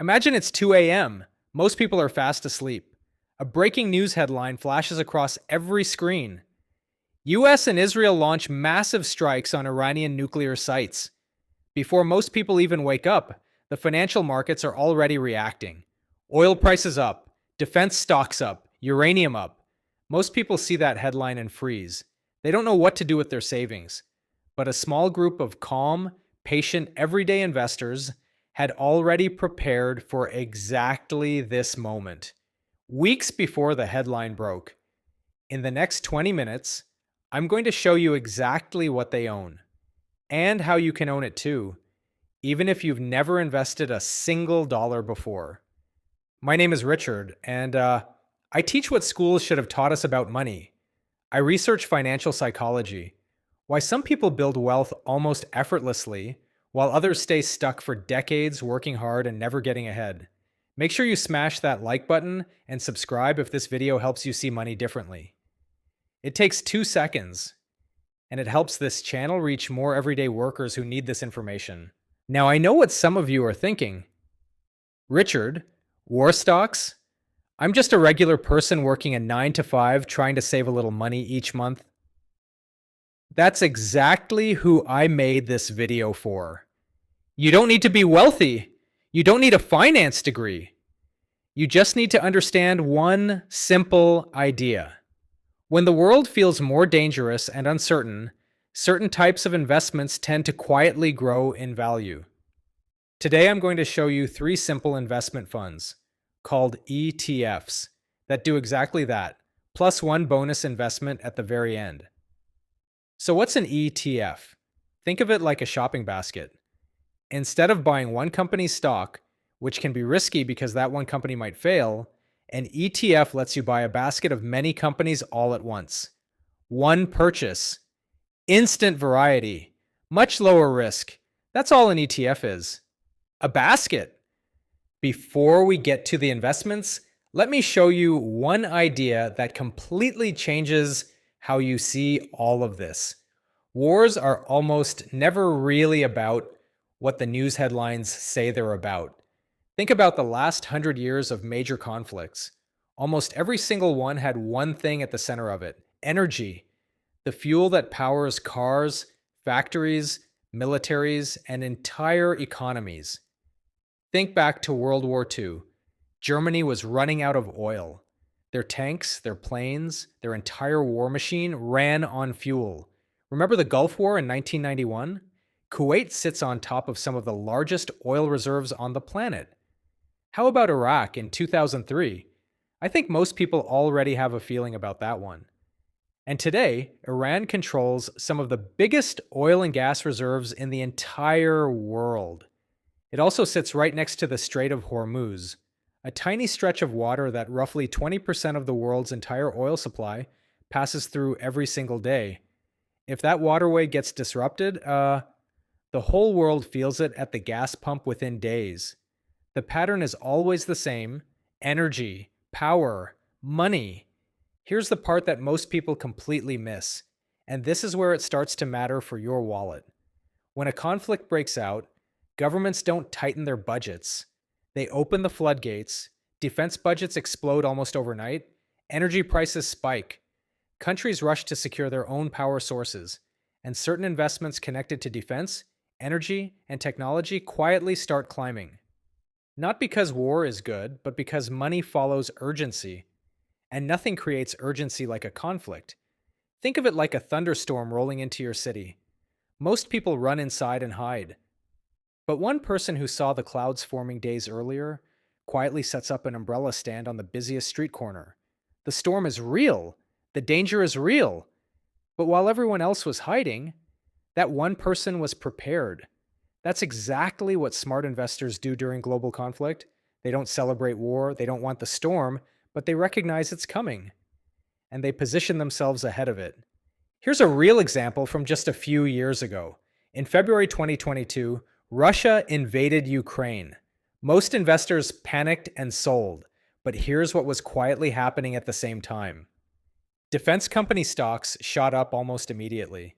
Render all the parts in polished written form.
Imagine it's 2 a.m. Most people are fast asleep. A breaking news headline flashes across every screen. US and Israel launch massive strikes on Iranian nuclear sites. Before most people even wake up, the financial markets are already reacting. Oil prices up, defense stocks up, uranium up. Most people see that headline and freeze. They don't know what to do with their savings. But a small group of calm, patient, everyday investors had already prepared for exactly this moment. Weeks before the headline broke. In the next 20 minutes, I'm going to show you exactly what they own and how you can own it too, even if you've never invested a single dollar before. My name is Richard, and I teach what schools should have taught us about money. I research financial psychology, why some people build wealth almost effortlessly, while others stay stuck for decades working hard and never getting ahead. Make sure you smash that like button and subscribe if this video helps you see money differently. It takes 2 seconds, and it helps this channel reach more everyday workers who need this information. Now, I know what some of you are thinking. Richard, war stocks? I'm just a regular person working a 9 to 5 trying to save a little money each month. That's exactly who I made this video for. You don't need to be wealthy. You don't need a finance degree. You just need to understand one simple idea. When the world feels more dangerous and uncertain, certain types of investments tend to quietly grow in value. Today, I'm going to show you 3 simple investment funds called ETFs that do exactly that, plus one bonus investment at the very end. So what's an ETF? Think of it like a shopping basket. Instead of buying one company's stock, which can be risky because that one company might fail, an ETF lets you buy a basket of many companies all at once. One purchase, instant variety, much lower risk. That's all an ETF is. A basket. Before we get to the investments, let me show you one idea that completely changes how you see all of this. Wars are almost never really about what the news headlines say they're about. Think about the last 100 years of major conflicts. Almost every single one had one thing at the center of it: energy, the fuel that powers cars, factories, militaries, and entire economies. Think back to World War II. Germany was running out of oil. Their tanks, their planes, their entire war machine ran on fuel. Remember the Gulf War in 1991? Kuwait sits on top of some of the largest oil reserves on the planet. How about Iraq in 2003? I think most people already have a feeling about that one. And today, Iran controls some of the biggest oil and gas reserves in the entire world. It also sits right next to the Strait of Hormuz, a tiny stretch of water that roughly 20% of the world's entire oil supply passes through every single day. If that waterway gets disrupted, the whole world feels it at the gas pump within days. The pattern is always the same: energy, power, money. Here's the part that most people completely miss, and this is where it starts to matter for your wallet. When a conflict breaks out, governments don't tighten their budgets. They open the floodgates, defense budgets explode almost overnight, energy prices spike. Countries rush to secure their own power sources, and certain investments connected to defense, energy, and technology quietly start climbing. Not because war is good, but because money follows urgency. And nothing creates urgency like a conflict. Think of it like a thunderstorm rolling into your city. Most people run inside and hide. But one person who saw the clouds forming days earlier quietly sets up an umbrella stand on the busiest street corner. The storm is real. The danger is real. But while everyone else was hiding, that one person was prepared. That's exactly what smart investors do during global conflict. They don't celebrate war, they don't want the storm, but they recognize it's coming. And they position themselves ahead of it. Here's a real example from just a few years ago. In February 2022, Russia invaded Ukraine. Most investors panicked and sold, but here's what was quietly happening at the same time. Defense company stocks shot up almost immediately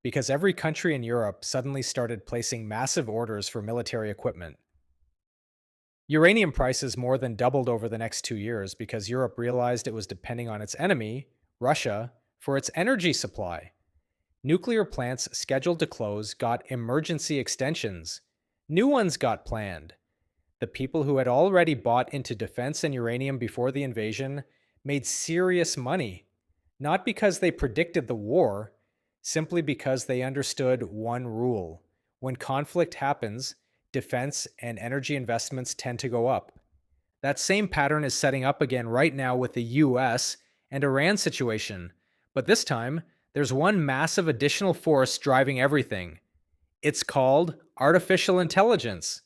because every country in Europe suddenly started placing massive orders for military equipment. Uranium prices more than doubled over the next 2 years because Europe realized it was depending on its enemy, Russia, for its energy supply. Nuclear plants scheduled to close got emergency extensions. New ones got planned. The people who had already bought into defense and uranium before the invasion made serious money, not because they predicted the war, simply because they understood one rule. When conflict happens, defense and energy investments tend to go up. That same pattern is setting up again right now with the US and Iran situation, but this time, there's one massive additional force driving everything. It's called artificial intelligence.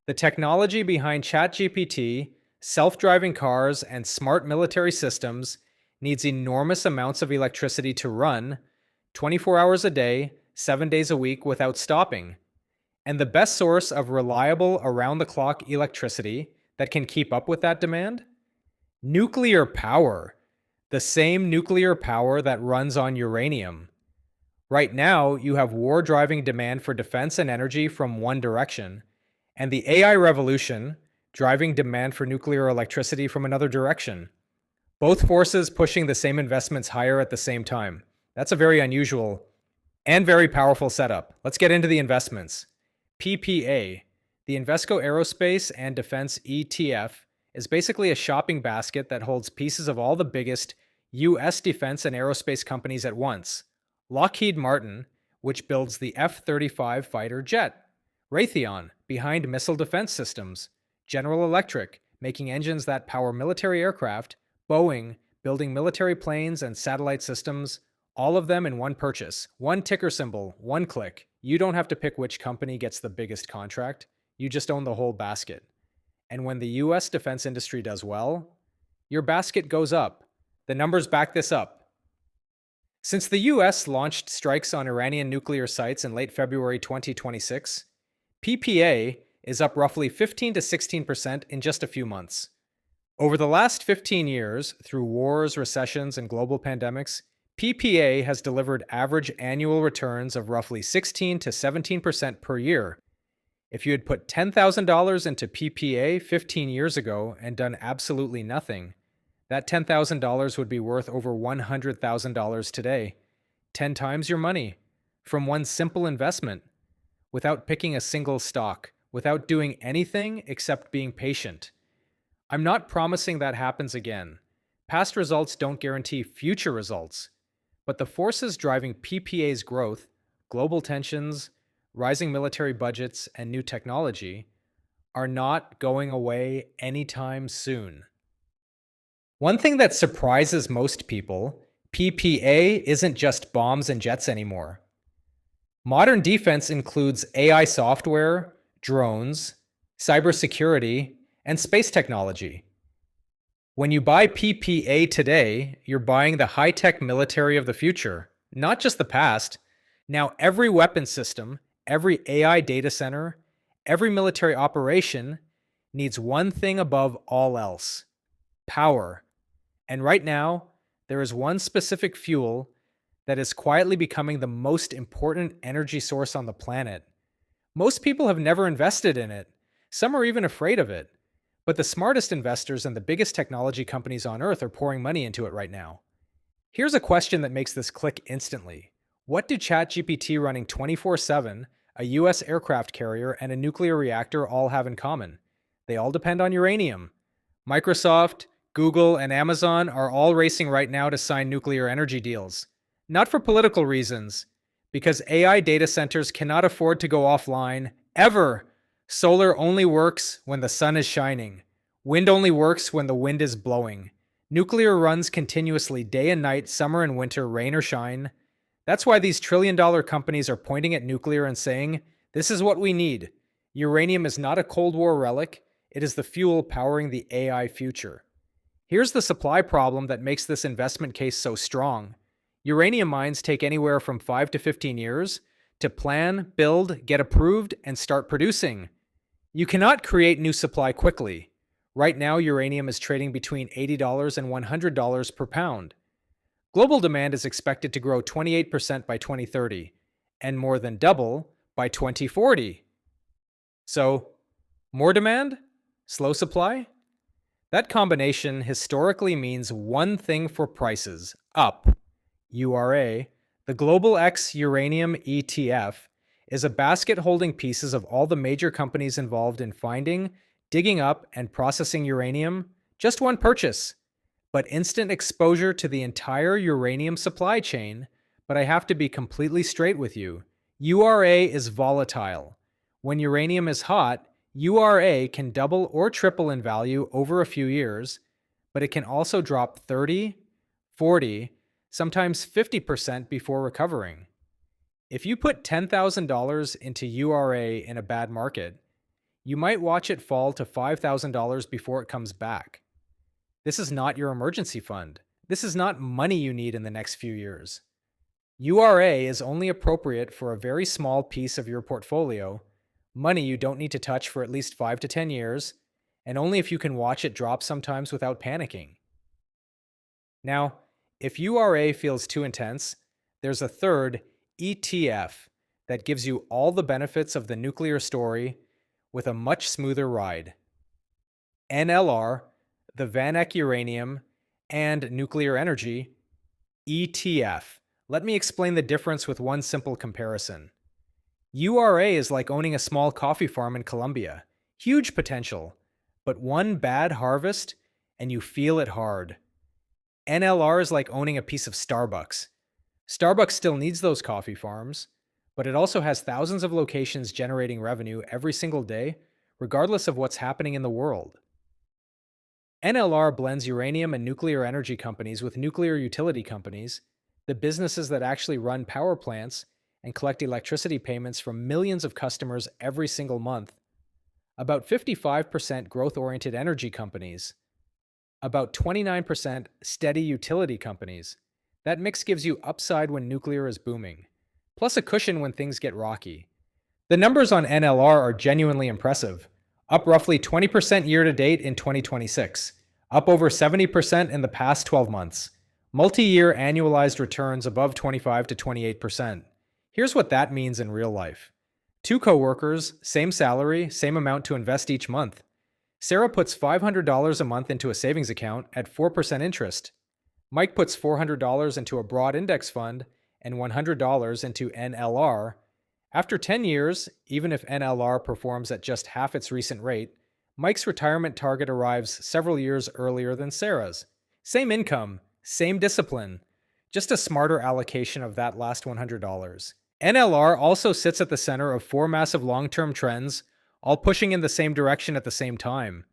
The technology behind ChatGPT, self driving cars, and smart military systems needs enormous amounts of electricity to run 24 hours a day, 7 days a week without stopping. And the best source of reliable, around the clock electricity that can keep up with that demand? Nuclear power. The same nuclear power that runs on uranium. Right now, you have war driving demand for defense and energy from one direction, and the AI revolution driving demand for nuclear electricity from another direction. Both forces pushing the same investments higher at the same time. That's a very unusual and very powerful setup. Let's get into the investments. PPA, the Invesco Aerospace and Defense ETF, is basically a shopping basket that holds pieces of all the biggest US defense and aerospace companies at once. Lockheed Martin, which builds the F-35 fighter jet. Raytheon, behind missile defense systems. General Electric, making engines that power military aircraft. Boeing, building military planes and satellite systems. All of them in one purchase. One ticker symbol, one click. You don't have to pick which company gets the biggest contract. You just own the whole basket. And when the US defense industry does well, your basket goes up. The numbers back this up. Since the US launched strikes on Iranian nuclear sites in late February 2026, PPA is up roughly 15 to 16% in just a few months. Over the last 15 years, through wars, recessions, and global pandemics, PPA has delivered average annual returns of roughly 16 to 17% per year. If you had put $10,000 into PPA 15 years ago and done absolutely nothing, that $10,000 would be worth over $100,000 today. 10 times your money from one simple investment, without picking a single stock, without doing anything except being patient. I'm not promising that happens again. Past results don't guarantee future results. But the forces driving PPA's growth, global tensions, rising military budgets, and new technology, are not going away anytime soon. One thing that surprises most people, PPA isn't just bombs and jets anymore. Modern defense includes AI software, drones, cybersecurity, and space technology. When you buy PPA today, you're buying the high-tech military of the future, not just the past. Now every weapon system, every AI data center, every military operation needs one thing above all else: power. And right now, there is one specific fuel that is quietly becoming the most important energy source on the planet. Most people have never invested in it. Some are even afraid of it. But the smartest investors and the biggest technology companies on Earth are pouring money into it right now. Here's a question that makes this click instantly. What do ChatGPT running 24/7, a US aircraft carrier, and a nuclear reactor all have in common? They all depend on uranium. Microsoft, Google, and Amazon are all racing right now to sign nuclear energy deals. Not for political reasons, because AI data centers cannot afford to go offline, ever. Solar only works when the sun is shining. Wind only works when the wind is blowing. Nuclear runs continuously day and night, summer and winter, rain or shine. That's why these trillion-dollar companies are pointing at nuclear and saying, this is what we need. Uranium is not a Cold War relic. It is the fuel powering the AI future. Here's the supply problem that makes this investment case so strong. Uranium mines take anywhere from 5 to 15 years to plan, build, get approved, and start producing. You cannot create new supply quickly. Right now, uranium is trading between $80 and $100 per pound. Global demand is expected to grow 28% by 2030 and more than double by 2040. So, more demand? Slow supply? That combination historically means one thing for prices up. URA, the Global X Uranium ETF, is a basket holding pieces of all the major companies involved in finding, digging up, and processing uranium. Just one purchase, but instant exposure to the entire uranium supply chain. But I have to be completely straight with you. URA is volatile. When uranium is hot, URA can double or triple in value over a few years, but it can also drop 30, 40, sometimes 50% before recovering. If you put $10,000 into URA in a bad market, you might watch it fall to $5,000 before it comes back. This is not your emergency fund. This is not money you need in the next few years. URA is only appropriate for a very small piece of your portfolio, money you don't need to touch for at least 5 to 10 years, and only if you can watch it drop sometimes without panicking. Now, if URA feels too intense, there's a third ETF that gives you all the benefits of the nuclear story with a much smoother ride. NLR, the Vanek Uranium and Nuclear Energy ETF. Let me explain the difference with one simple comparison. URA is like owning a small coffee farm in Colombia. Huge potential, but one bad harvest and you feel it hard. NLR is like owning a piece of Starbucks. Starbucks still needs those coffee farms, but it also has thousands of locations generating revenue every single day, regardless of what's happening in the world. NLR blends uranium and nuclear energy companies with nuclear utility companies, the businesses that actually run power plants and collect electricity payments from millions of customers every single month. About 55% growth-oriented energy companies. About 29% steady utility companies. That mix gives you upside when nuclear is booming, plus a cushion when things get rocky. The numbers on NLR are genuinely impressive, up roughly 20% year to date in 2026, up over 70% in the past 12 months. Multi-year annualized returns above 25 to 28%. Here's what that means in real life. 2 coworkers, same salary, same amount to invest each month. Sarah puts $500 a month into a savings account at 4% interest. Mike puts $400 into a broad index fund and $100 into NLR. After 10 years, even if NLR performs at just half its recent rate, Mike's retirement target arrives several years earlier than Sarah's. Same income, same discipline, just a smarter allocation of that last $100. NLR also sits at the center of 4 massive long-term trends, all pushing in the same direction at the same time.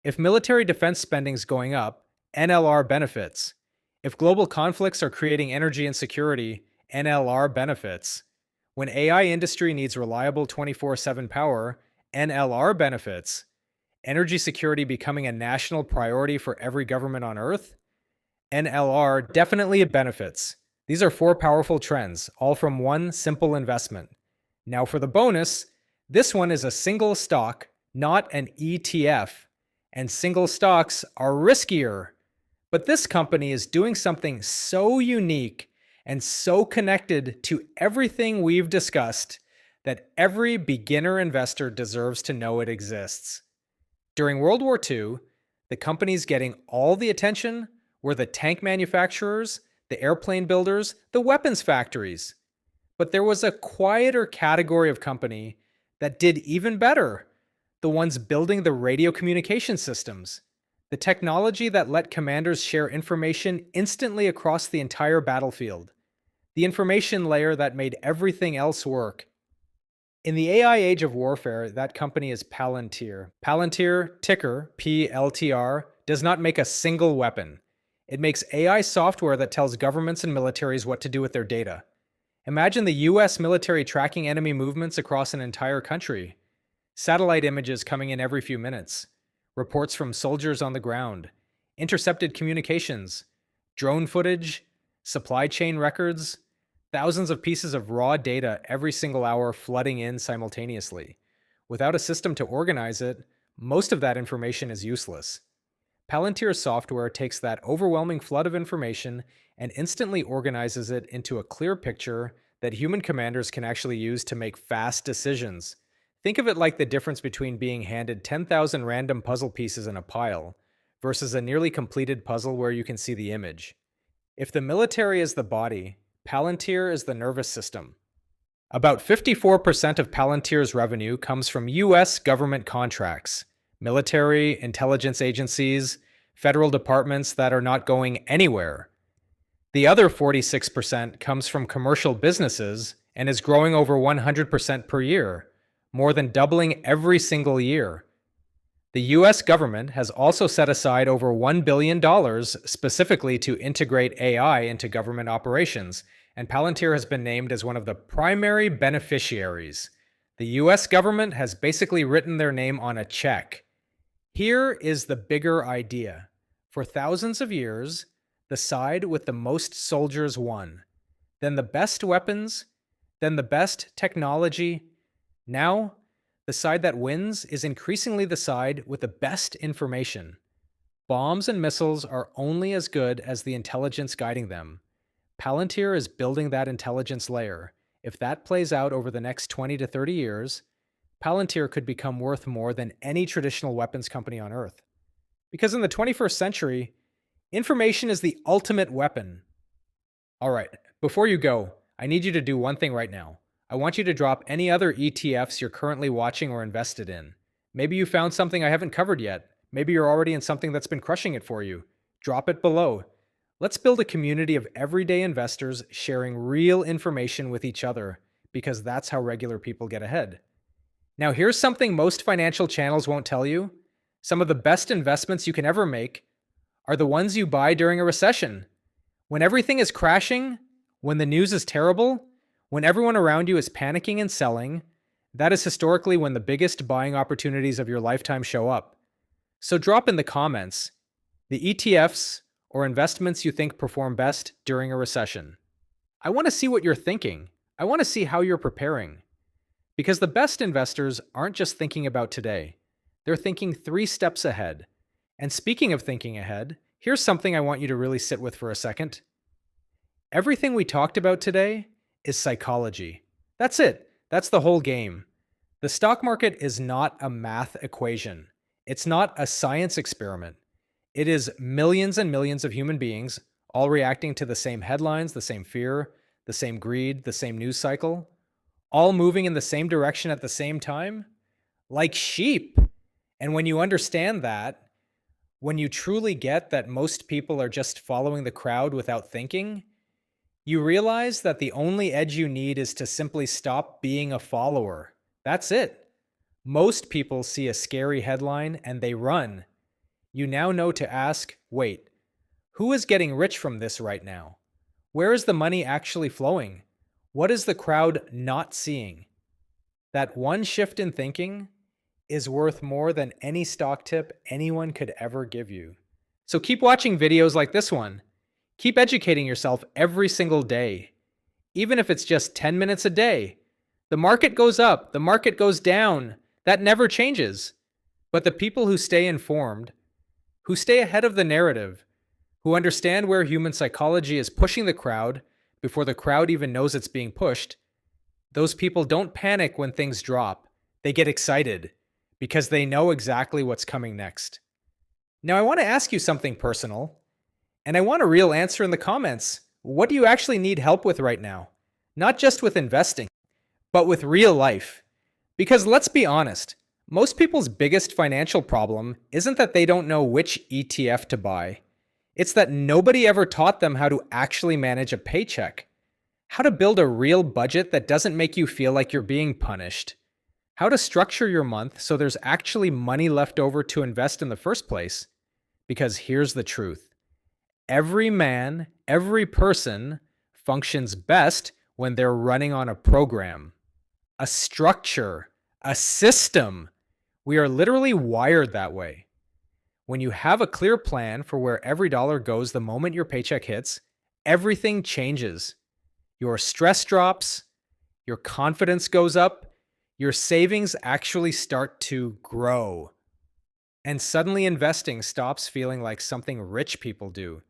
If military defense spending's going up, NLR benefits. If global conflicts are creating energy insecurity, NLR benefits. When AI industry needs reliable 24/7 power, NLR benefits. Energy security becoming a national priority for every government on Earth, NLR definitely benefits. These are 4 powerful trends, all from one simple investment. Now for the bonus, this one is a single stock, not an ETF, and single stocks are riskier. But this company is doing something so unique and so connected to everything we've discussed that every beginner investor deserves to know it exists. During World War II, the companies getting all the attention were the tank manufacturers, the airplane builders, the weapons factories. But there was a quieter category of company that did even better, the ones building the radio communication systems, the technology that let commanders share information instantly across the entire battlefield, the information layer that made everything else work. In the AI age of warfare, that company is Palantir. Palantir, ticker PLTR, does not make a single weapon. It makes AI software that tells governments and militaries what to do with their data. Imagine the US military tracking enemy movements across an entire country. Satellite images coming in every few minutes. Reports from soldiers on the ground. Intercepted communications. Drone footage. Supply chain records. Thousands of pieces of raw data every single hour flooding in simultaneously. Without a system to organize it, most of that information is useless. Palantir's software takes that overwhelming flood of information and instantly organizes it into a clear picture that human commanders can actually use to make fast decisions. Think of it like the difference between being handed 10,000 random puzzle pieces in a pile versus a nearly completed puzzle where you can see the image. If the military is the body, Palantir is the nervous system. About 54% of Palantir's revenue comes from US government contracts, military, intelligence agencies, federal departments that are not going anywhere. The other 46% comes from commercial businesses and is growing over 100% per year, more than doubling every single year. The US government has also set aside over $1 billion specifically to integrate AI into government operations, and Palantir has been named as one of the primary beneficiaries. The US government has basically written their name on a check. Here is the bigger idea. For thousands of years, the side with the most soldiers won. Then the best weapons, then the best technology. Now, the side that wins is increasingly the side with the best information. Bombs and missiles are only as good as the intelligence guiding them. Palantir is building that intelligence layer. If that plays out over the next 20 to 30 years, Palantir could become worth more than any traditional weapons company on Earth. Because in the 21st century, information is the ultimate weapon. All right, before you go, I need you to do one thing right now. I want you to drop any other ETFs you're currently watching or invested in. Maybe you found something I haven't covered yet. Maybe you're already in something that's been crushing it for you. Drop it below. Let's build a community of everyday investors sharing real information with each other, because that's how regular people get ahead. Now, here's something most financial channels won't tell you. Some of the best investments you can ever make are the ones you buy during a recession. When everything is crashing, when the news is terrible, when everyone around you is panicking and selling, that is historically when the biggest buying opportunities of your lifetime show up. So drop in the comments the ETFs or investments you think perform best during a recession. I want to see what you're thinking. I want to see how you're preparing. Because the best investors aren't just thinking about today. They're thinking 3 steps ahead. And speaking of thinking ahead, here's something I want you to really sit with for a second. Everything we talked about today is psychology. That's it. That's the whole game. The stock market is not a math equation. It's not a science experiment. It is millions and millions of human beings all reacting to the same headlines, the same fear, the same greed, the same news cycle, all moving in the same direction at the same time, like sheep. And when you understand that, when you truly get that most people are just following the crowd without thinking, you realize that the only edge you need is to simply stop being a follower. That's it. Most people see a scary headline and they run. You now know to ask, wait, who is getting rich from this right now? Where is the money actually flowing? What is the crowd not seeing? That one shift in thinking is worth more than any stock tip anyone could ever give you. So keep watching videos like this one. Keep educating yourself every single day. Even if it's just 10 minutes a day. The market goes up, the market goes down. That never changes. But the people who stay informed, who stay ahead of the narrative, who understand where human psychology is pushing the crowd before the crowd even knows it's being pushed, those people don't panic when things drop. They get excited because they know exactly what's coming next. Now, I want to ask you something personal, and I want a real answer in the comments. What do you actually need help with right now? Not just with investing, but with real life. Because let's be honest, most people's biggest financial problem isn't that they don't know which ETF to buy. It's that nobody ever taught them how to actually manage a paycheck, how to build a real budget that doesn't make you feel like you're being punished, how to structure your month so there's actually money left over to invest in the first place. Because here's the truth. Every man, every person functions best when they're running on a program, a structure, a system. We are literally wired that way. When you have a clear plan for where every dollar goes the moment your paycheck hits, everything changes. Your stress drops, your confidence goes up, your savings actually start to grow. And suddenly investing stops feeling like something rich people do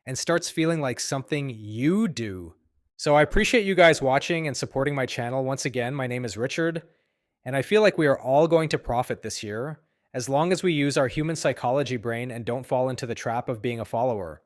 and starts feeling like something you do. So I appreciate you guys watching and supporting my channel. Once again, my name is Richard. And I feel like we are all going to profit this year, as long as we use our human psychology brain and don't fall into the trap of being a follower.